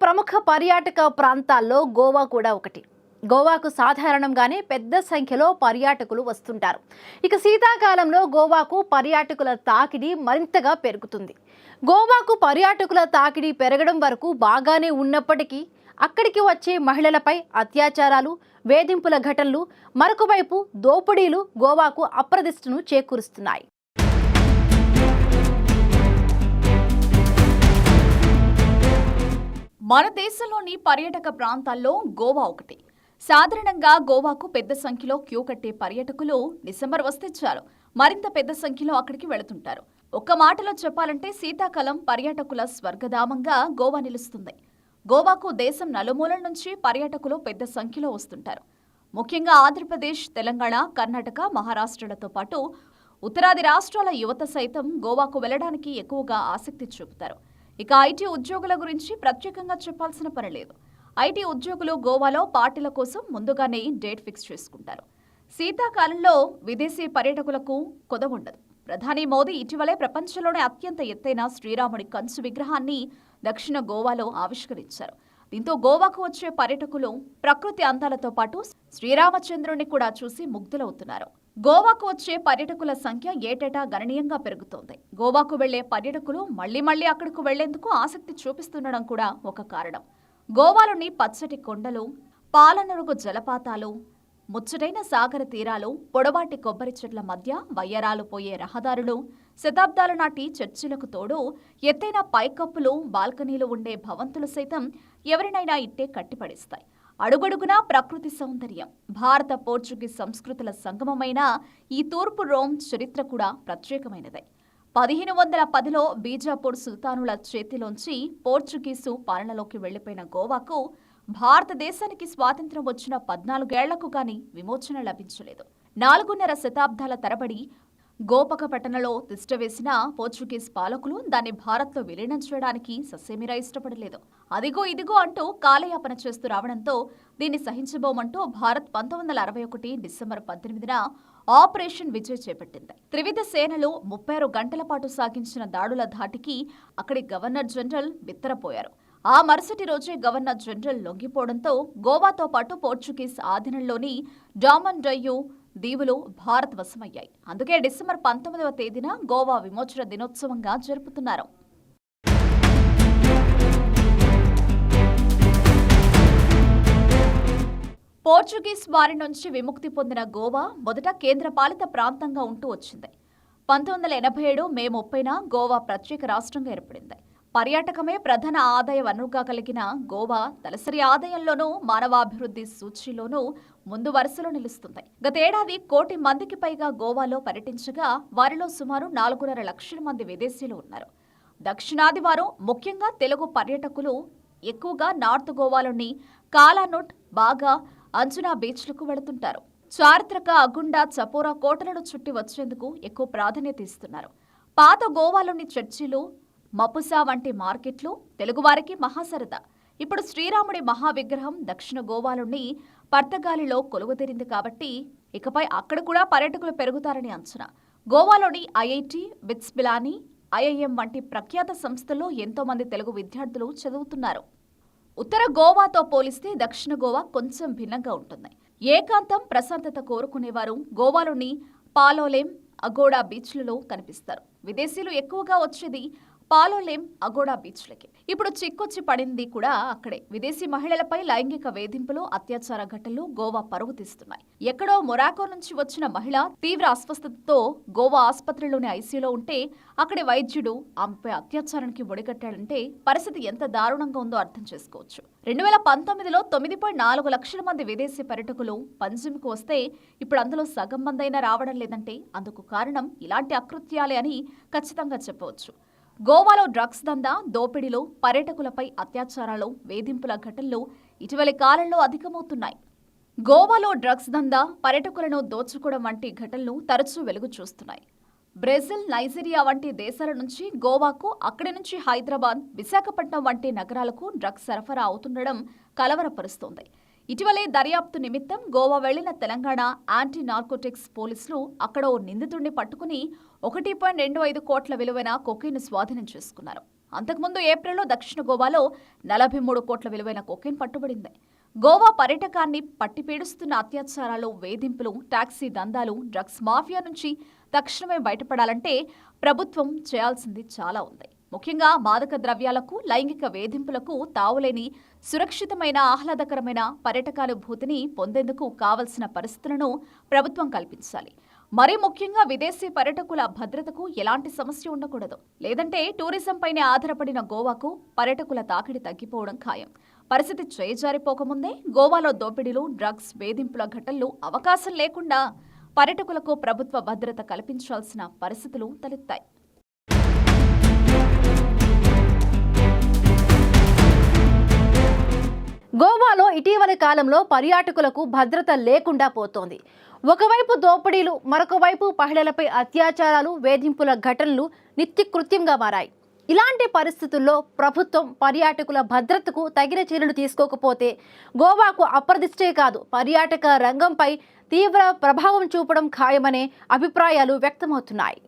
ప్రముఖ పర్యాటక ప్రాంతాల్లో గోవా కూడా ఒకటి. గోవాకు సాధారణంగానే పెద్ద సంఖ్యలో పర్యాటకులు వస్తుంటారు. ఇక శీతాకాలంలో గోవాకు పర్యాటకుల తాకిడి మరింతగా పెరుగుతుంది. గోవాకు పర్యాటకుల తాకిడి పెరగడం వరకు బాగానే ఉన్నప్పటికీ అక్కడికి వచ్చే మహిళలపై అత్యాచారాలు, వేధింపుల ఘటనలు, మరొకవైపు దోపిడీలు గోవాకు అప్రదిష్టను చేకూరుస్తున్నాయి. మన దేశంలోని పర్యాటక ప్రాంతాల్లో గోవా ఒకటి. సాధారణంగా గోవాకు పెద్ద సంఖ్యలో క్యూ కట్టే పర్యాటకులు డిసెంబర్ వస్తే చాలు మరింత పెద్ద సంఖ్యలో అక్కడికి వెళుతుంటారు. ఒక్క మాటలో చెప్పాలంటే శీతాకాలం పర్యాటకుల స్వర్గధామంగా గోవా నిలుస్తుంది. గోవాకు దేశం నలుమూలల నుంచి పర్యాటకులు పెద్ద సంఖ్యలో వస్తుంటారు. ముఖ్యంగా ఆంధ్రప్రదేశ్, తెలంగాణ, కర్ణాటక, మహారాష్ట్రలతో పాటు ఉత్తరాది రాష్ట్రాల యువత సైతం గోవాకు వెళ్లడానికి ఎక్కువగా ఆసక్తి చూపుతారు. ఇక ఐటీ ఉద్యోగుల గురించి ప్రత్యేకంగా చెప్పాల్సిన పని లేదు. ఐటీ ఉద్యోగులు గోవాలో పార్టీల కోసం ముందుగానే డేట్ ఫిక్స్ చేసుకుంటారు. శీతాకాలంలో విదేశీ పర్యాటకులకు కొదవుండదు. ప్రధాని మోదీ ఇటీవలే ప్రపంచంలోనే అత్యంత ఎత్తైన శ్రీరాముడి కంచు విగ్రహాన్ని దక్షిణ గోవాలో ఆవిష్కరించారు. దీంతో గోవాకు వచ్చే పర్యాటకులు ప్రకృతి అందాలతో పాటు శ్రీరామచంద్రుడిని కూడా చూసి ముగ్ధులవుతున్నారు. గోవాకు వచ్చే పర్యాటకుల సంఖ్య ఏటేటా గణనీయంగా పెరుగుతోంది. గోవాకు వెళ్లే పర్యాటకులు మళ్లీ అక్కడకు వెళ్లేందుకు ఆసక్తి చూపిస్తుండడం కూడా ఒక కారణం. గోవాలోని పచ్చటి కొండలు, పాలనరుగు జలపాతాలు, ముచ్చటైన సాగర తీరాలు, పొడవాటి కొబ్బరి చెట్ల మధ్య వయ్యరాలు పోయే రహదారులు, శతాబ్దాల నాటి చర్చిలకు తోడు ఎత్తైన పైకప్పులు, బాల్కనీలు ఉండే భవంతులు సైతం ఎవరినైనా ఇట్టే కట్టిపడేస్తాయి. అడుగడుగునా ప్రకృతి సౌందర్యం. భారత, పోర్చుగీస్ సంస్కృతుల సంగమమైన ఈ తూర్పు రోమ్ చరిత్ర కూడా ప్రత్యేకమైనదే. 1510లో బీజాపూర్ సుల్తానుల చేతిలోంచి పోర్చుగీసు పాలనలోకి వెళ్లిపోయిన గోవాకు భారతదేశానికి స్వాతంత్ర్యం వచ్చిన 14 ఏళ్లకు గాని విమోచన లభించలేదు. 4.5 శతాబ్దాల తరబడి గోపకపట్టణలో తిష్టవేసిన పోర్చుగీస్ పాలకులు దాన్ని భారత్లో విలీనం చేయడానికి ససేమిరా ఇష్టపడలేదు. అదిగో ఇదిగో అంటూ కాలయాపన చేస్తూ రావడంతో దీన్ని సహించబోమంటూ భారత్ 1961 డిసెంబర్ 18న ఆపరేషన్ విజయ్ చేపట్టింది. త్రివిధ సేనలు 36 గంటల పాటు సాగించిన దాడుల ధాటికి అక్కడి గవర్నర్ జనరల్ బిత్తరపోయారు. ఆ మరుసటి రోజే గవర్నర్ జనరల్ లొంగిపోవడంతో గోవాతో పాటు పోర్చుగీస్ ఆధీనంలోని డామన్ డయ్యూ దీవులు భారత్ వశమయ్యాయి. అందుకే డిసెంబర్ 19వ తేదీన గోవా విమోచన దినోత్సవంగా జరుపుతున్నారు. పోర్చుగీస్ వారి నుంచి విముక్తి పొందిన గోవా మొదట కేంద్రపాలిత ప్రాంతంగా ఉంటూ వచ్చింది. 1987 మే 30న గోవా ప్రత్యేక రాష్ట్రంగా ఏర్పడింది. పర్యాటకమే ప్రధాన ఆదాయ వనరుగా కలిగిన గోవా తలసరి ఆదాయంలోనూ మానవాభివృద్ధి సూచీలోనూ ముందు వరుసలో నిలుస్తుంది. గతేడాది 1 కోటి మందికి పైగా గోవాలో పర్యటించగా వారిలో సుమారు 4.5 లక్షల మంది విదేశీయులు ఉన్నారు. దక్షిణాది వారు, ముఖ్యంగా తెలుగు పర్యాటకులు ఎక్కువగా నార్త్ గోవాలోని కాలానుట్, బాగా, అంజునా బీచ్లకు వెళుతుంటారు. చారిత్రక అగుండా, చపోరా కోటలను చుట్టి వచ్చేందుకు ఎక్కువ ప్రాధాన్యత ఇస్తున్నారు. పాత గోవాలోని చర్చిలు, మపుసా వంటి మార్కెట్లు తెలుగువారికి మహాసరదా. ఇప్పుడు శ్రీరాముడి మహావిగ్రహం దక్షిణ గోవాలోని పర్తగాలిలో కొలువుతీరింది కాబట్టి ఇకపై అక్కడ కూడా పర్యాటకులు పెరుగుతారని అంచనా. గోవాలోని ఐఐటి, బిట్స్ పిలానీ, ఐఐఎం వంటి ప్రఖ్యాత సంస్థల్లో ఎంతో మంది తెలుగు విద్యార్థులు చదువుతున్నారు. ఉత్తర గోవాతో పోలిస్తే దక్షిణ గోవా కొంచెం భిన్నంగా ఉంటుంది. ఏకాంతం, ప్రశాంతత కోరుకునేవారు గోవాలోని పాలోలెం, అగోడా బీచ్లలో కనిపిస్తారు. విదేశీయులు ఎక్కువగా వచ్చేది పాలోలెం, అగోడా బీచ్లకి. ఇప్పుడు చిక్కొచ్చి పడింది కూడా అక్కడే. విదేశీ మహిళలపై లైంగిక వేధింపులు, అత్యాచార ఘటనలు గోవా పరువు తీస్తున్నాయి. ఎక్కడో మొరాకో నుంచి వచ్చిన మహిళ తీవ్ర అస్వస్థతతో గోవా ఆసుపత్రిలోని ఐసీయూలో ఉంటే అక్కడి వైద్యుడు ఆమెపై అత్యాచారానికి ఒడిగట్టాడంటే పరిస్థితి ఎంత దారుణంగా ఉందో అర్థం చేసుకోవచ్చు. 2019లో 9.4 లక్షల మంది విదేశీ పర్యాటకులు పంజిమ్కు వస్తే ఇప్పుడు అందులో సగం మందైనా రావడం లేదంటే అందుకు కారణం ఇలాంటి అకృత్యాలే అని ఖచ్చితంగా చెప్పవచ్చు. గోవాలో డ్రగ్స్ దందా, దోపిడీలు, పర్యాటకులపై అత్యాచారాలు, వేధింపుల ఘటనలు ఇటీవలి కాలంలో అధికమవుతున్నాయి. గోవాలో డ్రగ్స్ దందా, పర్యాటకులను దోచుకోవడం వంటి ఘటనలు తరచూ వెలుగు చూస్తున్నాయి. బ్రెజిల్, నైజీరియా వంటి దేశాల నుంచి గోవాకు, అక్కడి నుంచి హైదరాబాద్, విశాఖపట్నం వంటి నగరాలకు డ్రగ్స్ సరఫరా అవుతుండడం కలవరపరుస్తోంది. ఇటీవలే దర్యాప్తు నిమిత్తం గోవా వెళ్లిన తెలంగాణ యాంటీ నార్కోటిక్స్ పోలీసులు అక్కడ ఓ నిందితుడిని పట్టుకుని 1.25 కోట్ల విలువైన కొకైన్ స్వాధీనం చేసుకున్నారు. అంతకుముందు ఏప్రిల్లో దక్షిణ గోవాలో 43 కోట్ల విలువైన కొకైన్ పట్టుబడింది. గోవా పర్యాటకాన్ని పట్టిపీడుస్తున్న అత్యాచారాలు, వేధింపులు, టాక్సీ దందాలు, డ్రగ్స్ మాఫియా నుంచి తక్షణమే బయటపడాలంటే ప్రభుత్వం చేయాల్సింది చాలా ఉంది. ముఖ్యంగా మాదక ద్రవ్యాలకు, లైంగిక వేధింపులకు తావులేని సురక్షితమైన, ఆహ్లాదకరమైన పర్యాటకానుభూతిని పొందేందుకు కావలసిన పరిస్థితులను ప్రభుత్వం కల్పించాలి. మరీ ముఖ్యంగా విదేశీ పర్యాటకుల భద్రతకు ఎలాంటి సమస్య ఉండకూడదు. లేదంటే టూరిజంపైనే ఆధారపడిన గోవాకు పర్యాటకుల తాకిడి తగ్గిపోవడం ఖాయం. పరిస్థితి చేజారిపోకముందే గోవాలో దోపిడీలు, డ్రగ్స్, వేధింపుల ఘటనలు అవకాశం లేకుండా పర్యాటకులకు ప్రభుత్వ భద్రత కల్పించాల్సిన పరిస్థితులు తలెత్తాయి. గోవాలో ఇటీవలి కాలంలో పర్యాటకులకు భద్రత లేకుండా పోతోంది. ఒకవైపు దోపిడీలు, మరొక వైపు మహిళలపై అత్యాచారాలు, వేధింపుల ఘటనలు నిత్యకృత్యంగా మారాయి. ఇలాంటి పరిస్థితుల్లో ప్రభుత్వం పర్యాటకుల భద్రతకు తగిన చర్యలు తీసుకోకపోతే గోవాకు అప్రదిష్టే కాదు, పర్యాటక రంగంపై తీవ్ర ప్రభావం చూపడం ఖాయమనే అభిప్రాయాలు వ్యక్తమవుతున్నాయి.